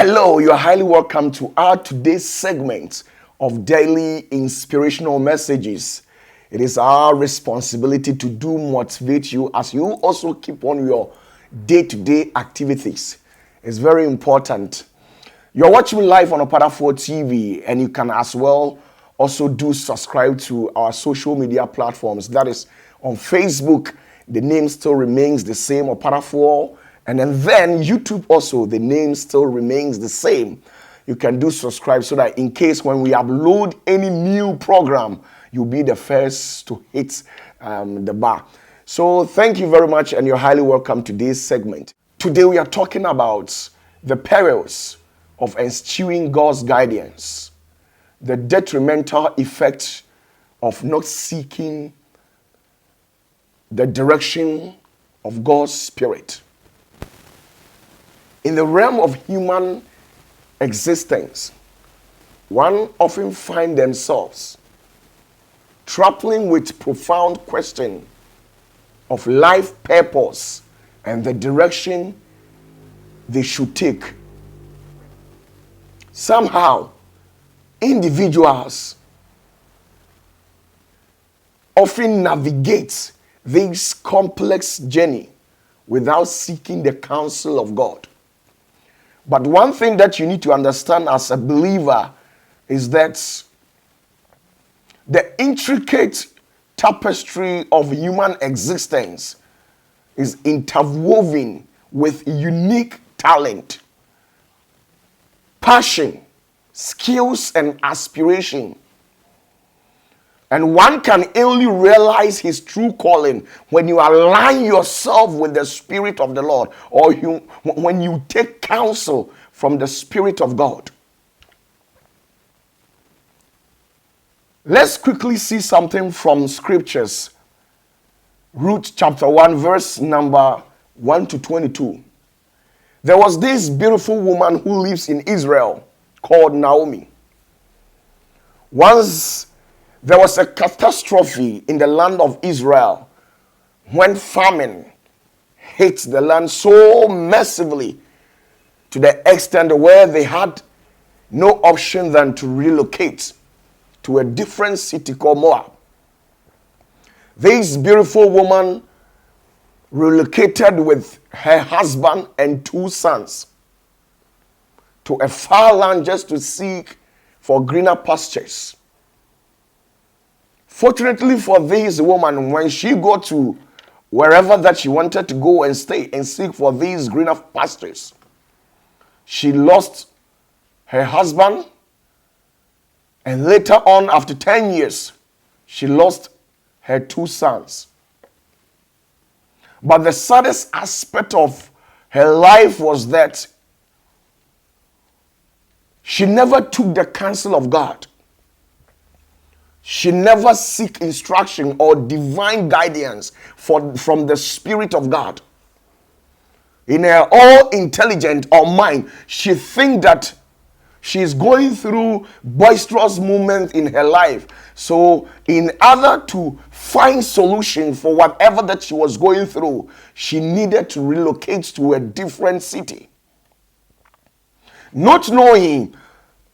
Hello, you are highly welcome to our today's segment of daily inspirational messages. It is our responsibility to do motivate you as you also keep on your day-to-day activities. It's very important. You're watching live on Opatafuor TV, and you can as well also do subscribe to our social media platforms. That is on Facebook, the name still remains the same, Opatafuor. And then YouTube also, the name still remains the same. You can do subscribe so that in case when we upload any new program, you'll be the first to hit the bar. So thank you very much, and you're highly welcome to this segment. Today we are talking about the perils of eschewing God's guidance, the detrimental effect of not seeking the direction of God's Spirit. In the realm of human existence, one often finds themselves grappling with profound question of life purpose and the direction they should take. Somehow, individuals often navigate this complex journey without seeking the counsel of God. But one thing that you need to understand as a believer is that the intricate tapestry of human existence is interwoven with unique talent, passion, skills, and aspiration. And one can only realize his true calling when you align yourself with the Spirit of the Lord, or when you take counsel from the Spirit of God. Let's quickly see something from scriptures. Ruth chapter 1, verse number 1 to 22. There was this beautiful woman who lives in Israel called Naomi. Once there was a catastrophe in the land of Israel when famine hit the land so massively to the extent where they had no option than to relocate to a different city called Moab. This beautiful woman relocated with her husband and 2 sons to a far land just to seek for greener pastures. Fortunately for this woman, when she got to wherever that she wanted to go and stay and seek for these greener pastures, she lost her husband, and later on, after 10 years, she lost her 2 sons. But the saddest aspect of her life was that she never took the counsel of God. She never seek instruction or divine guidance from the Spirit of God. In her all intelligent or mind, she thinks that she is going through boisterous moments in her life. So in order to find solution for whatever that she was going through, she needed to relocate to a different city. Not knowing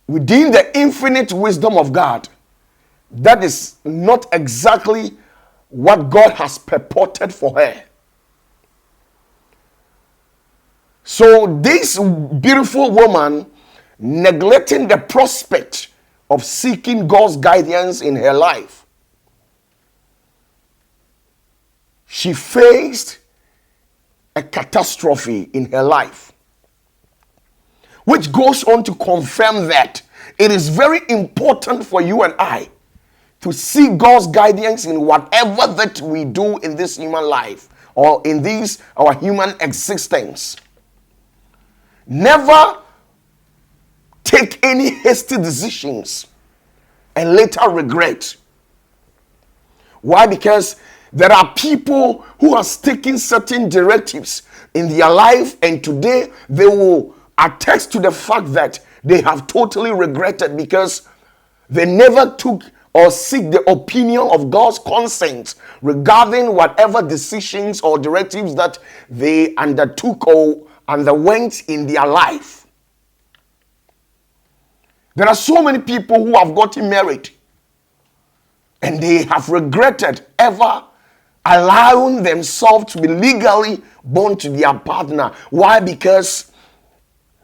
within the infinite wisdom of God, that is not exactly what God has purported for her. So this beautiful woman, neglecting the prospect of seeking God's guidance in her life, she faced a catastrophe in her life, which goes on to confirm that it is very important for you and I to seek God's guidance in whatever that we do in this human life or in this our human existence. Never take any hasty decisions and later regret. Why? Because there are people who are taking certain directives in their life, and today they will attest to the fact that they have totally regretted because they never took or seek the opinion of God's consent regarding whatever decisions or directives that they undertook or underwent in their life. There are so many people who have gotten married and they have regretted ever allowing themselves to be legally born to their partner. Why? Because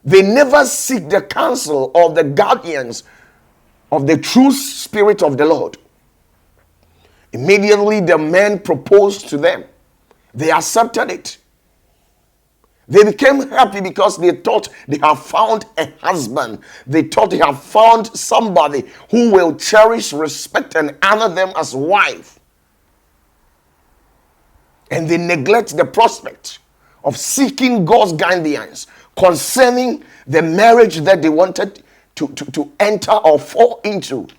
they never seek the counsel of the guardians of the true Spirit of the Lord. Immediately the man proposed to them. They accepted it. They became happy because they thought they have found a husband. They thought they have found somebody who will cherish, respect, and honor them as wife. And they neglect the prospect of seeking God's guidance concerning the marriage that they wanted to enter or fall into.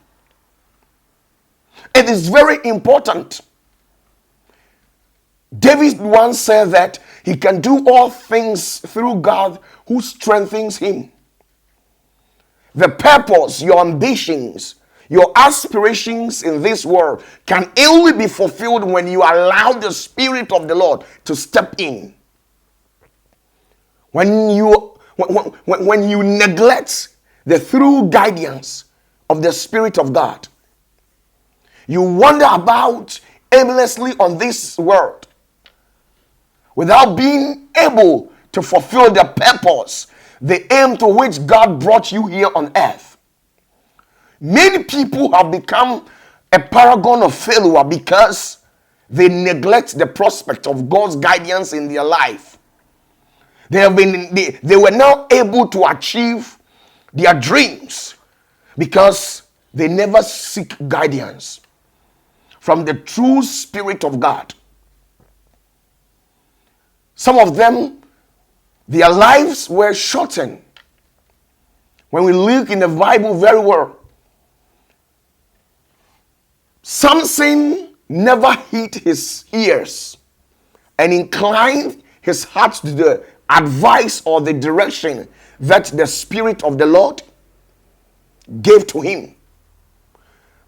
It is very important. David once said that he can do all things through God who strengthens him. The purpose, your ambitions, your aspirations in this world can only be fulfilled when you allow the Spirit of the Lord to step in. When you neglect the true guidance of the Spirit of God, you wander about aimlessly on this world without being able to fulfill the purpose, the aim to which God brought you here on earth. Many people have become a paragon of failure because they neglect the prospect of God's guidance in their life. They were now able to achieve their dreams because they never seek guidance from the true Spirit of God. Some of them, their lives were shortened. When we look in the Bible very well, Samson never hid his ears and inclined his heart to the advice or the direction that the Spirit of the Lord gave to him.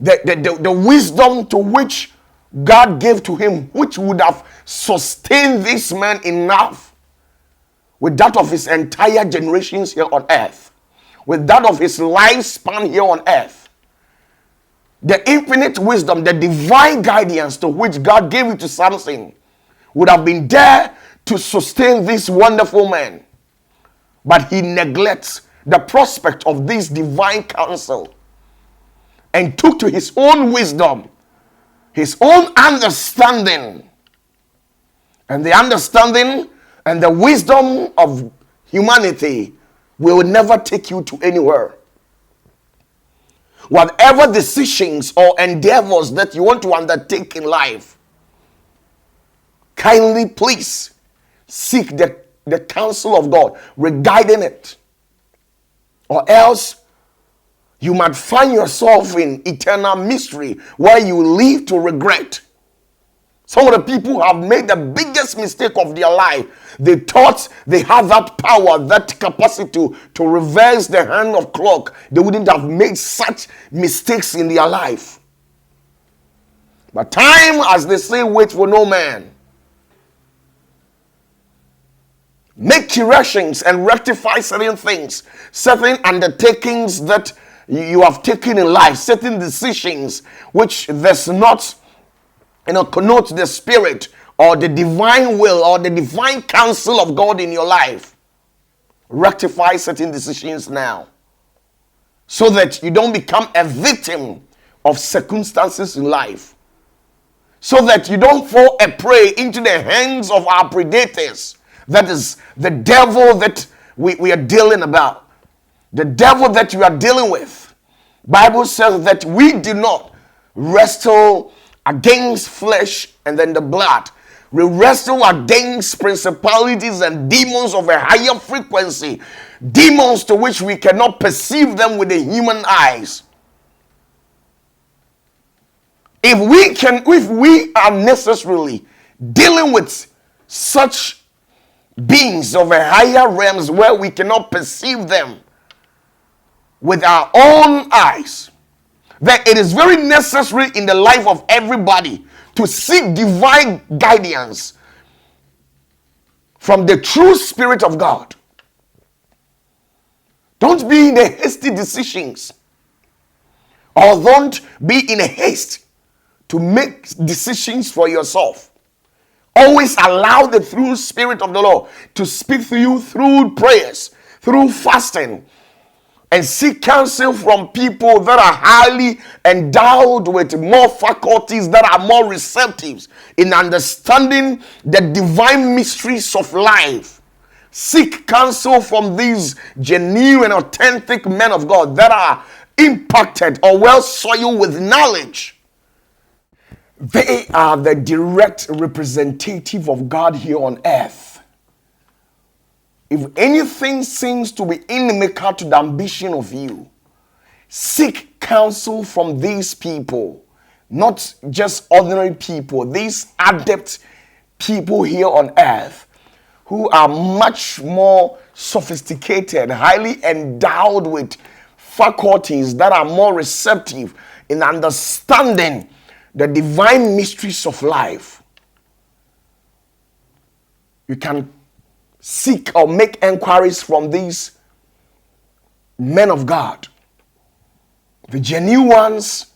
The wisdom to which God gave to him, which would have sustained this man enough with that of his entire generations here on earth, with that of his lifespan here on earth. The infinite wisdom, the divine guidance to which God gave it to Samson would have been there to sustain this wonderful man. But he neglects the prospect of this divine counsel and took to his own wisdom, his own understanding. And the understanding and the wisdom of humanity will never take you to anywhere. Whatever decisions or endeavors that you want to undertake in life, kindly please seek the counsel of God regarding it. Or else you might find yourself in eternal mystery where you live to regret. Some of the people have made the biggest mistake of their life. They thought they had that power, that capacity to reverse the hand of clock. They wouldn't have made such mistakes in their life. But time, as they say, waits for no man. Make corrections and rectify certain things, certain undertakings that you have taken in life, certain decisions which does not connote the Spirit or the divine will or the divine counsel of God in your life. Rectify certain decisions now so that you don't become a victim of circumstances in life, so that you don't fall a prey into the hands of our predators. That is the devil that we are dealing about. The devil that you are dealing with. Bible says that we do not wrestle against flesh and then the blood. We wrestle against principalities and demons of a higher frequency. Demons to which we cannot perceive them with the human eyes. If we are necessarily dealing with such beings of a higher realms where we cannot perceive them with our own eyes, that it is very necessary in the life of everybody to seek divine guidance from the true Spirit of God. Don't be in the hasty decisions or don't be in a haste to make decisions for yourself. Always allow the true Spirit of the Lord to speak to you through prayers, through fasting, and seek counsel from people that are highly endowed with more faculties, that are more receptive in understanding the divine mysteries of life. Seek counsel from these genuine, authentic men of God that are impacted or well soiled with knowledge. They are the direct representative of God here on earth. If anything seems to be inimical to the ambition of you, seek counsel from these people, not just ordinary people, these adept people here on earth who are much more sophisticated, highly endowed with faculties that are more receptive in understanding the divine mysteries of life. You can seek or make inquiries from these men of God, the genuine ones,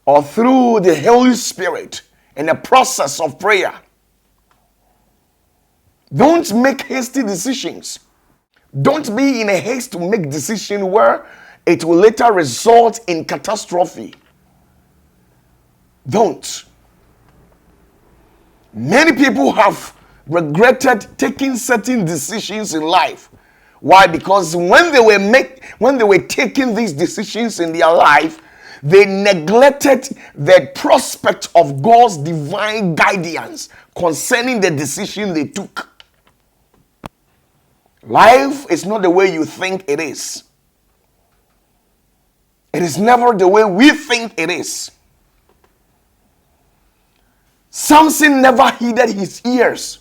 or through the Holy Spirit in the process of prayer. Don't make hasty decisions. Don't be in a haste to make decisions where it will later result in catastrophe. Don't. Many people have regretted taking certain decisions in life. Why? Because when they were taking these decisions in their life, they neglected the prospect of God's divine guidance concerning the decision they took. Life is not the way you think it is. It is never the way we think it is. Samson never heeded his ears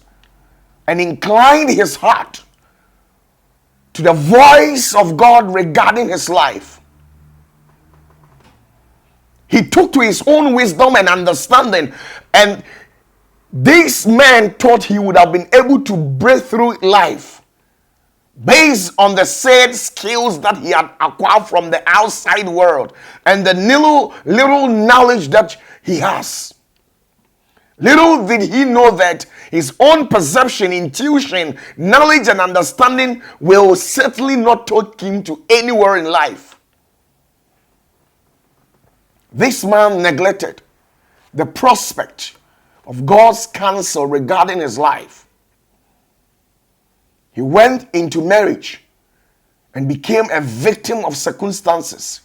and inclined his heart to the voice of God regarding his life. He took to his own wisdom and understanding, and this man thought he would have been able to break through life based on the said skills that he had acquired from the outside world and the little knowledge that he has. Little did he know that his own perception, intuition, knowledge, and understanding will certainly not take him to anywhere in life. This man neglected the prospect of God's counsel regarding his life. He went into marriage and became a victim of circumstances.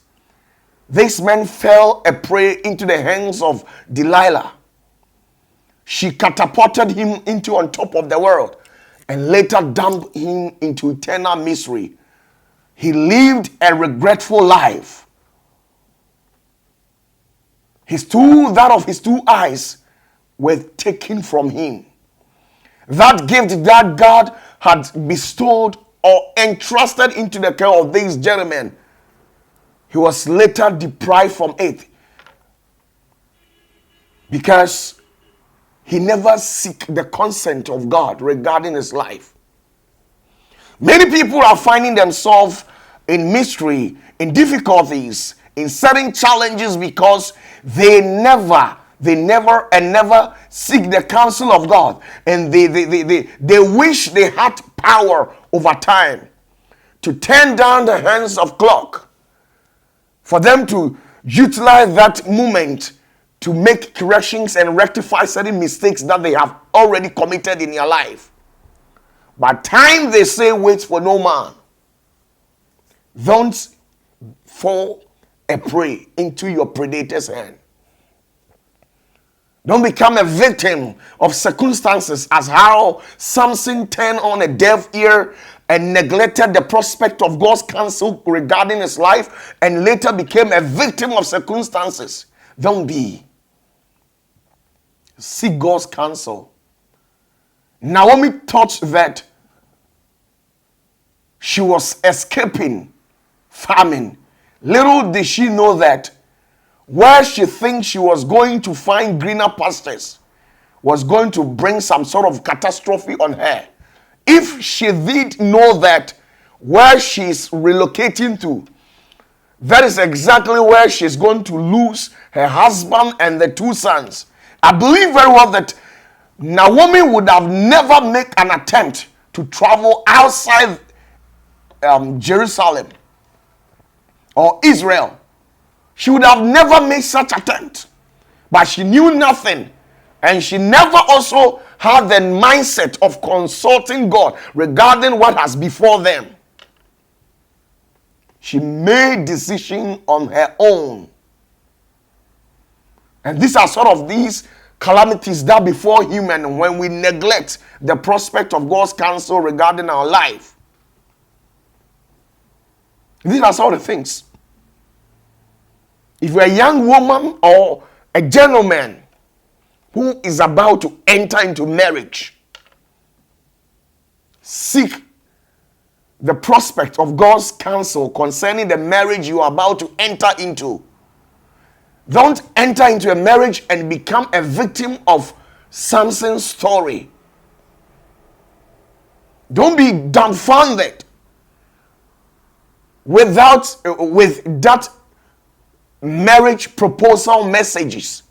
This man fell a prey into the hands of Delilah. She catapulted him into on top of the world and later dumped him into eternal misery. He lived a regretful life. That of his two eyes were taken from him. That gift that God had bestowed or entrusted into the care of these gentlemen, he was later deprived from it because he never sought the consent of God regarding his life. Many people are finding themselves in mystery, in difficulties, in certain challenges because they never seek the counsel of God, and they wish they had power over time to turn down the hands of clock, for them to utilize that moment to make corrections and rectify certain mistakes that they have already committed in their life. By time they say wait for no man, don't fall a prey into your predator's hand. Don't become a victim of circumstances, as how Samson turned on a deaf ear and neglected the prospect of God's counsel regarding his life and later became a victim of circumstances. Don't be. Seek God's counsel. Naomi thought that she was escaping famine. Little did she know that where she thinks she was going to find greener pastures was going to bring some sort of catastrophe on her. If she did know that where she's relocating to, that is exactly where she's going to lose her husband and the 2 sons. I believe very well that Naomi would have never made an attempt to travel outside Jerusalem or Israel. She would have never made such attempt. But she knew nothing. And she never also had the mindset of consulting God regarding what has before them. She made decision on her own. And these are sort of these calamities that befall human when we neglect the prospect of God's counsel regarding our life. These are sort of things. If you're a young woman or a gentleman who is about to enter into marriage, seek the prospect of God's counsel concerning the marriage you are about to enter into. Don't enter into a marriage and become a victim of Samson's story. Don't be dumbfounded with that marriage proposal messages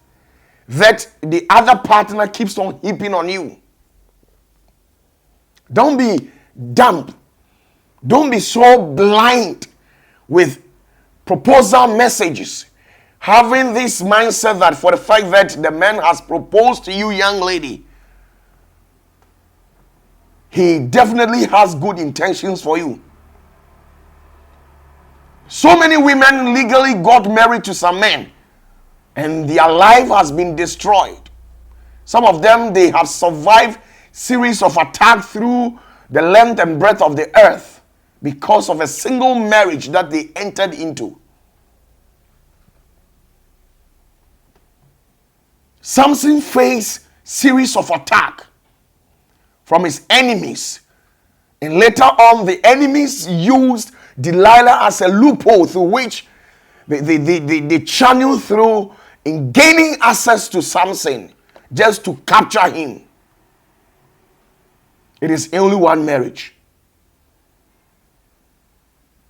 that the other partner keeps on heaping on you. Don't be dumb. Don't be so blind with proposal messages, having this mindset that for the fact that the man has proposed to you, young lady, he definitely has good intentions for you. So many women legally got married to some men and their life has been destroyed. Some of them, they have survived series of attacks through the length and breadth of the earth because of a single marriage that they entered into. Samson faced series of attack from his enemies. And later on, the enemies used Delilah as a loophole through which they channel through in gaining access to Samson just to capture him. It is only one marriage.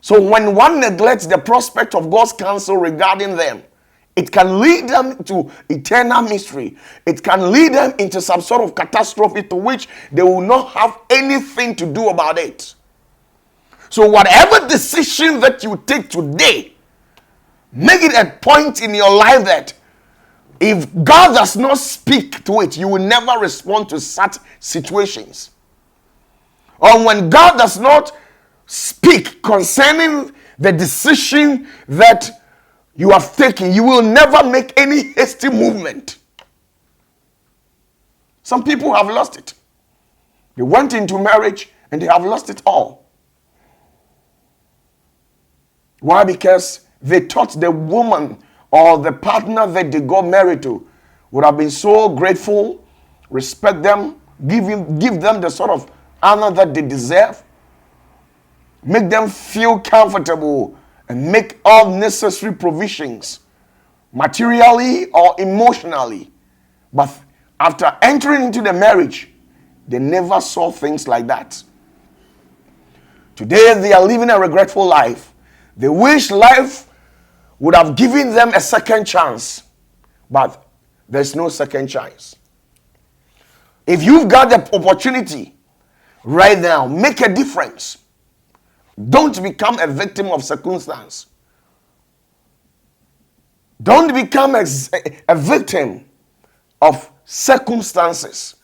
So when one neglects the prospect of God's counsel regarding them, it can lead them to eternal misery. It can lead them into some sort of catastrophe to which they will not have anything to do about it. So whatever decision that you take today, make it a point in your life that if God does not speak to it, you will never respond to such situations. Or when God does not speak concerning the decision that you have taken, you will never make any hasty movement. Some people have lost it. They went into marriage and they have lost it all. Why? Because they thought the woman or the partner that they got married to would have been so grateful, respect them, give them the sort of honor that they deserve, make them feel comfortable, and make all necessary provisions, materially or emotionally. But after entering into the marriage, they never saw things like that. Today, they are living a regretful life. They wish life would have given them a second chance, but there's no second chance. If you've got the opportunity right now, make a difference. Don't become a victim of circumstance. Don't become a victim of circumstances.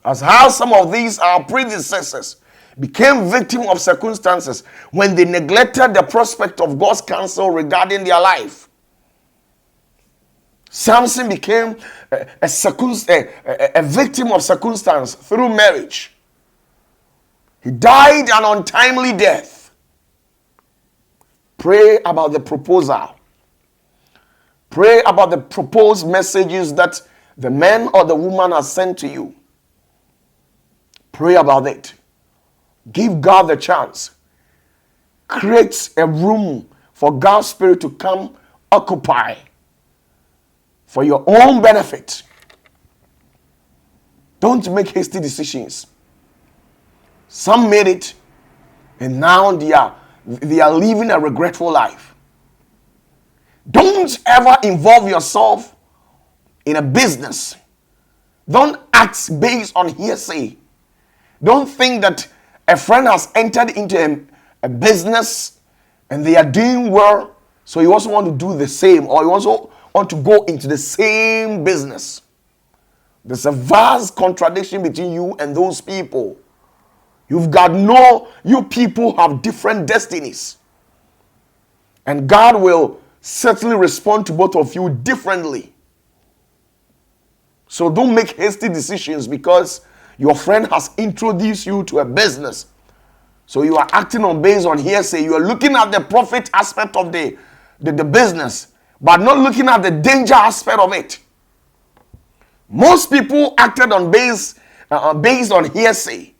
As how some of these our predecessors became victims of circumstances when they neglected the prospect of God's counsel regarding their life. Samson became a victim of circumstance through marriage. He died an untimely death. Pray about the proposal. Pray about the proposed messages that the man or the woman has sent to you. Pray about it. Give God the chance. Create a room for God's Spirit to come occupy for your own benefit. Don't make hasty decisions. Some made it, and now they are living a regretful life. Don't ever involve yourself in a business. Don't act based on hearsay. Don't think that a friend has entered into a business and they are doing well, so you also want to do the same, or you also want to go into the same business. There's a vast contradiction between you and those people. You people have different destinies. And God will certainly respond to both of you differently. So don't make hasty decisions because your friend has introduced you to a business. So you are acting based on hearsay. You are looking at the profit aspect of the business, but not looking at the danger aspect of it. Most people acted based on hearsay.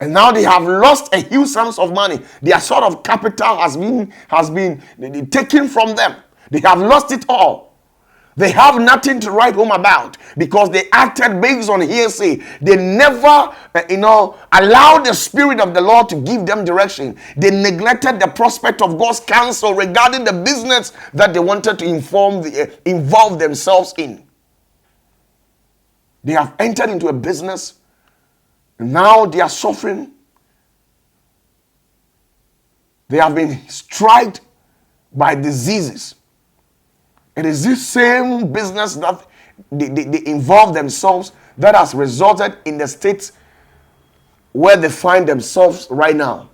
And now they have lost a huge sums of money. Their sort of capital has been taken from them. They have lost it all. They have nothing to write home about because they acted based on hearsay. They never, allowed the Spirit of the Lord to give them direction. They neglected the prospect of God's counsel regarding the business that they wanted to involve themselves in. They have entered into a business. Now they are suffering. They have been struck by diseases. It is this same business that they involve themselves that has resulted in the state where they find themselves right now.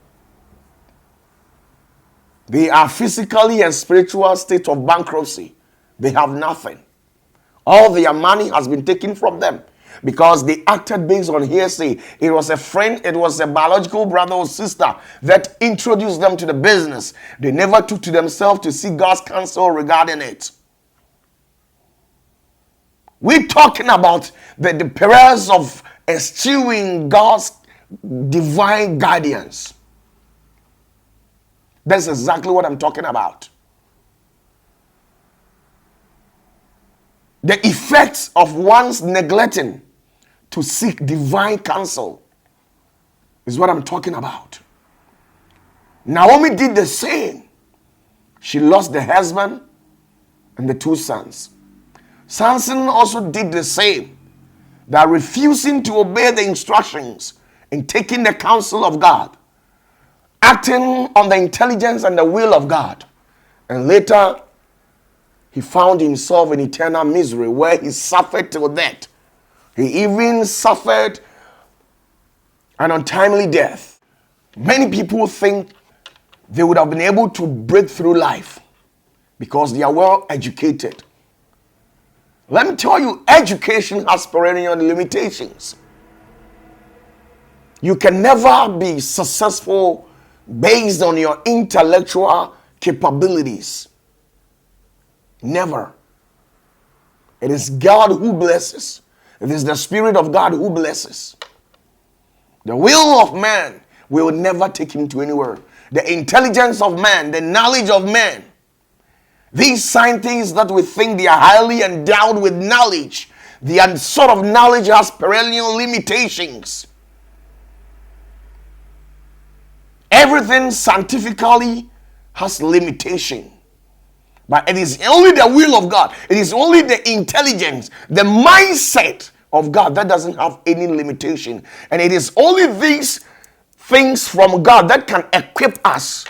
They are physically and spiritual state of bankruptcy. They have nothing. All their money has been taken from them because they acted based on hearsay. It was a friend, it was a biological brother or sister that introduced them to the business. They never took to themselves to seek God's counsel regarding it. We're talking about the perils of eschewing God's divine guidance. That's exactly what I'm talking about. The effects of one's neglecting to seek divine counsel is what I'm talking about. Naomi did the same. She lost the husband and the 2 sons. Samson also did the same, that refusing to obey the instructions and taking the counsel of God, acting on the intelligence and the will of God. And later, he found himself in eternal misery where he suffered till death. He even suffered an untimely death. Many people think they would have been able to break through life because they are well educated. Let me tell you, education has perennial limitations. You can never be successful based on your intellectual capabilities. Never. It is God who blesses. It is the Spirit of God who blesses. The will of man will never take him to anywhere. The intelligence of man, the knowledge of man, these scientists that we think they are highly endowed with knowledge, the sort of knowledge has perennial limitations. Everything scientifically has limitation. But it is only the will of God. It is only the intelligence, the mindset of God that doesn't have any limitation. And it is only these things from God that can equip us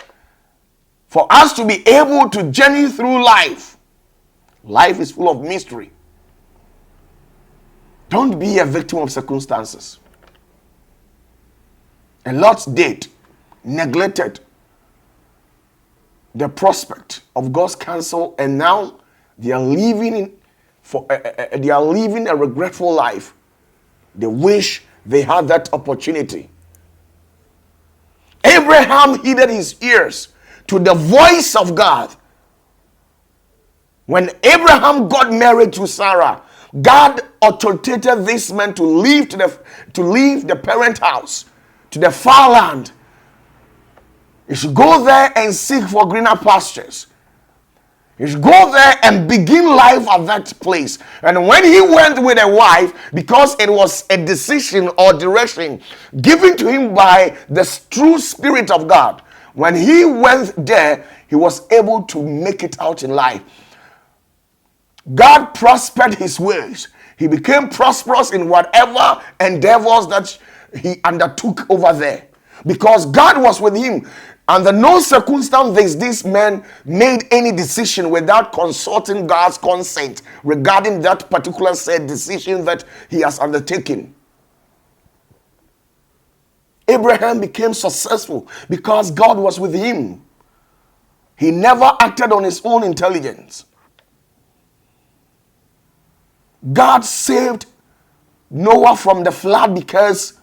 for us to be able to journey through life. Life is full of mystery. Don't be a victim of circumstances. A lot did, neglected the prospect of God's counsel, and now they are living a regretful life. They wish they had that opportunity. Abraham heeded his ears to the voice of God. When Abraham got married to Sarah, God authoritated this man to leave the parent house, to the far land. He should go there and seek for greener pastures. He should go there and begin life at that place. And when he went with a wife, because it was a decision or direction given to him by the true Spirit of God, when he went there, he was able to make it out in life. God prospered his ways. He became prosperous in whatever endeavors that he undertook over there, because God was with him. Under no circumstance this man made any decision without consulting God's consent regarding that particular said decision that he has undertaken. Abraham became successful because God was with him. He never acted on his own intelligence. God saved Noah from the flood because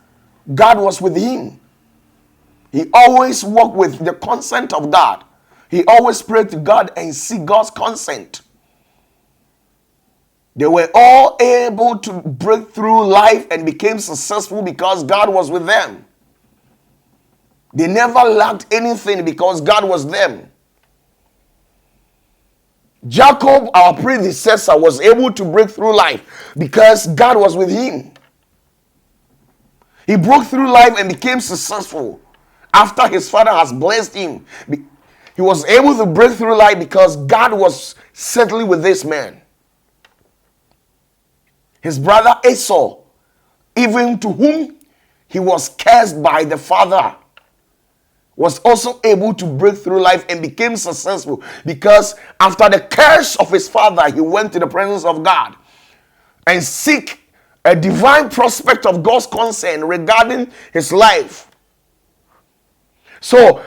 God was with him. He always walked with the consent of God. He always prayed to God and seek God's consent. They were all able to break through life and became successful because God was with them. They never lacked anything because God was them. Jacob, our predecessor, was able to break through life because God was with him. He broke through life and became successful after his father has blessed him. He was able to break through life because God was certainly with this man. His brother Esau, even to whom he was cursed by the father, was also able to break through life and became successful because after the curse of his father, he went to the presence of God and seek a divine prospect of God's concern regarding his life. So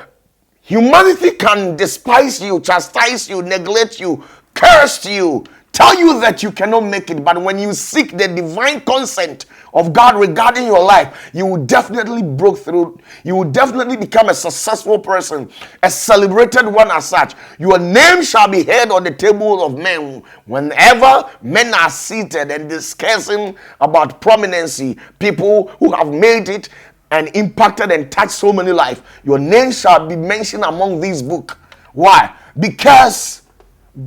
humanity can despise you, chastise you, neglect you, curse you, tell you that you cannot make it. But when you seek the divine consent of God regarding your life, you will definitely break through. You will definitely become a successful person, a celebrated one as such. Your name shall be heard on the table of men. Whenever men are seated and discussing about prominency, people who have made it and impacted and touched so many lives, your name shall be mentioned among these books. Why? Because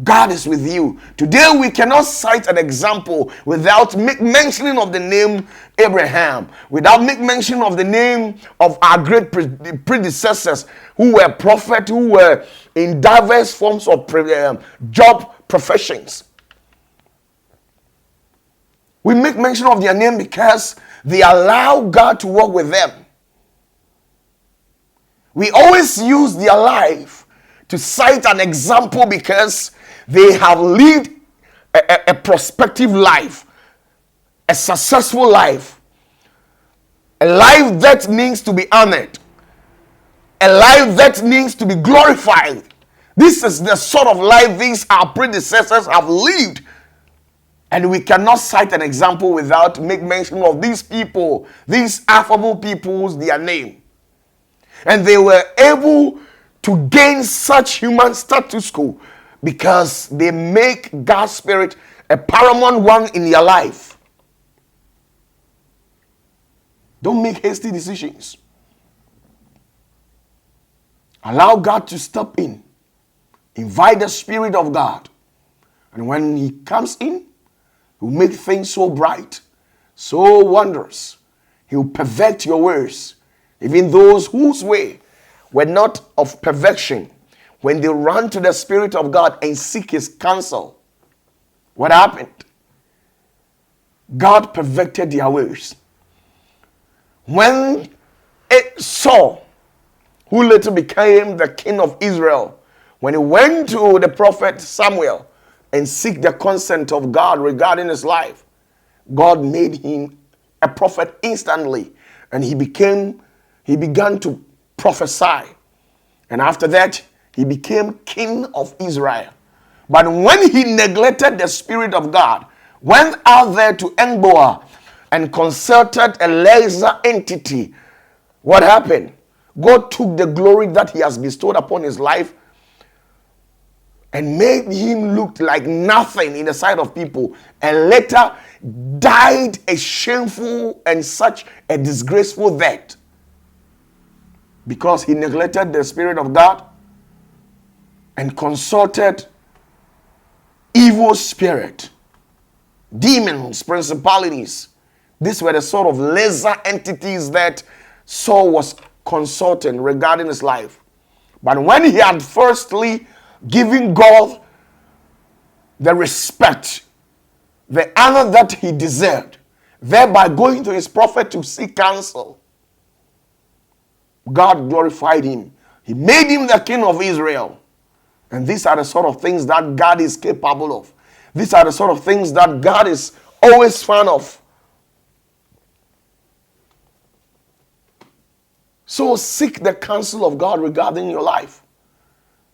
God is with you. Today we cannot cite an example without mentioning of the name Abraham, without mention of the name of our great predecessors who were prophets, who were in diverse forms of job professions. We make mention of their name because they allow God to work with them. We always use their life to cite an example because they have lived a prospective life, a successful life, a life that needs to be honored, a life that needs to be glorified. This is the sort of life these our predecessors have lived. And we cannot cite an example without make mention of these people, these affable peoples, their name. And they were able to gain such human status quo because they make God's Spirit a paramount one in your life. Don't make hasty decisions. Allow God to step in. Invite the Spirit of God. And when He comes in, He'll make things so bright, so wondrous. He'll perfect your ways. Even those whose way were not of perfection, when they run to the Spirit of God and seek His counsel, what happened? God perfected their ways. When Saul, who later became the king of Israel, when he went to the prophet Samuel and seek the consent of God regarding his life, God made him a prophet instantly, and he began to prophesy. And after that, he became king of Israel. But when he neglected the Spirit of God, went out there to Engboa and consulted a lesser entity, what happened? God took the glory that He has bestowed upon his life and made him look like nothing in the sight of people, and later died a shameful and such a disgraceful death because he neglected the Spirit of God and consulted evil spirit, demons, principalities. These were the sort of lesser entities that Saul was consulting regarding his life. But when he had firstly given God the respect, the honor that he deserved, thereby going to his prophet to seek counsel, God glorified him. He made him the king of Israel. And these are the sort of things that God is capable of. These are the sort of things that God is always fan of. So seek the counsel of God regarding your life.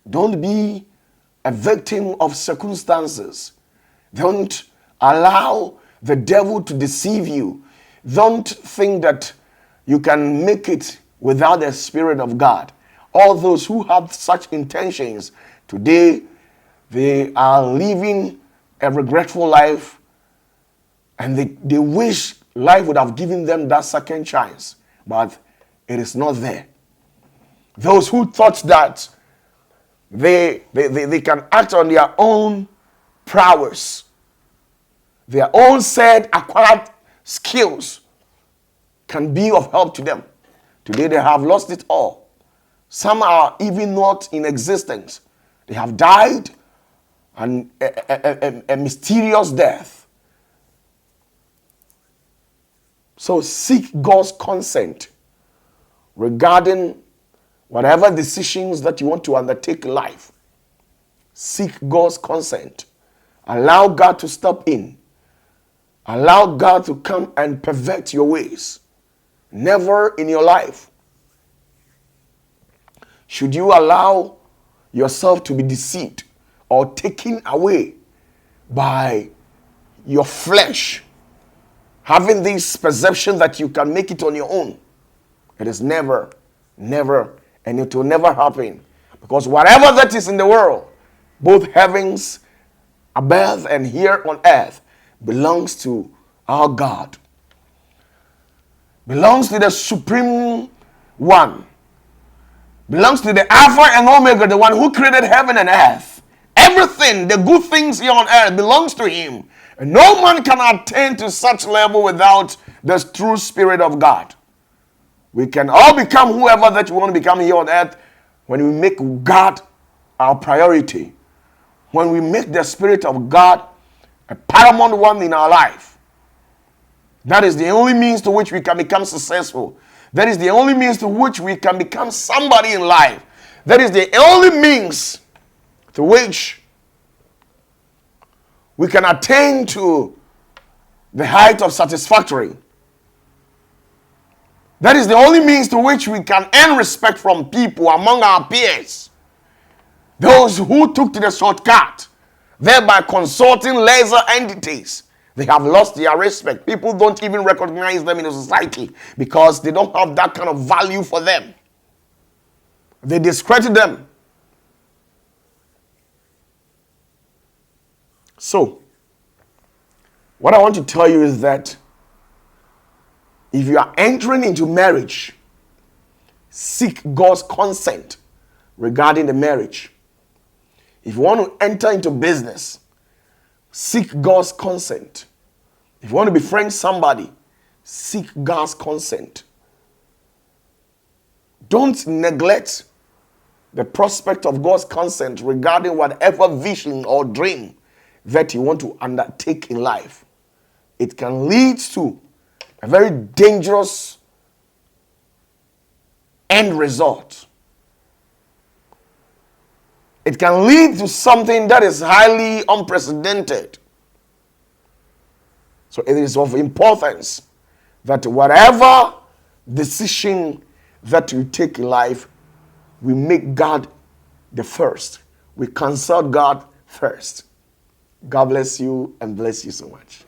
Don't be a victim of circumstances. Don't allow the devil to deceive you. Don't think that you can make it without the Spirit of God. All those who have such intentions, today they are living a regretful life, and they wish life would have given them that second chance. But it is not there. Those who thought that they can act on their own prowess, their own said acquired skills can be of help to them. Today they have lost it all. Some are even not in existence. They have died, and a mysterious death. So seek God's consent regarding whatever decisions that you want to undertake in life. Seek God's consent. Allow God to step in. Allow God to come and perfect your ways. Never in your life should you allow yourself to be deceived or taken away by your flesh, having this perception that you can make it on your own. It is never, and it will never happen. Because whatever that is in the world, both heavens above and here on earth, belongs to our God. Belongs to the Supreme One. Belongs to the Alpha and Omega, the one who created heaven and earth. Everything, the good things here on earth, belongs to him. And no man can attain to such level without the true Spirit of God. We can all become whoever that we want to become here on earth when we make God our priority. When we make the Spirit of God a paramount one in our life. That is the only means to which we can become successful. That is the only means to which we can become somebody in life. That is the only means to which we can attain to the height of satisfactory. That is the only means to which we can earn respect from people among our peers. Those who took to the shortcut, thereby consulting lesser entities, they have lost their respect. People don't even recognize them in the society because they don't have that kind of value for them. They discredit them. So, what I want to tell you is that if you are entering into marriage, seek God's consent regarding the marriage. If you want to enter into business, seek God's consent. If you want to befriend somebody, seek God's consent. Don't neglect the prospect of God's consent regarding whatever vision or dream that you want to undertake in life. It can lead to a very dangerous end result. It can lead to something that is highly unprecedented. So it is of importance that whatever decision that you take in life, we make God the first. We consult God first. God bless you and bless you so much.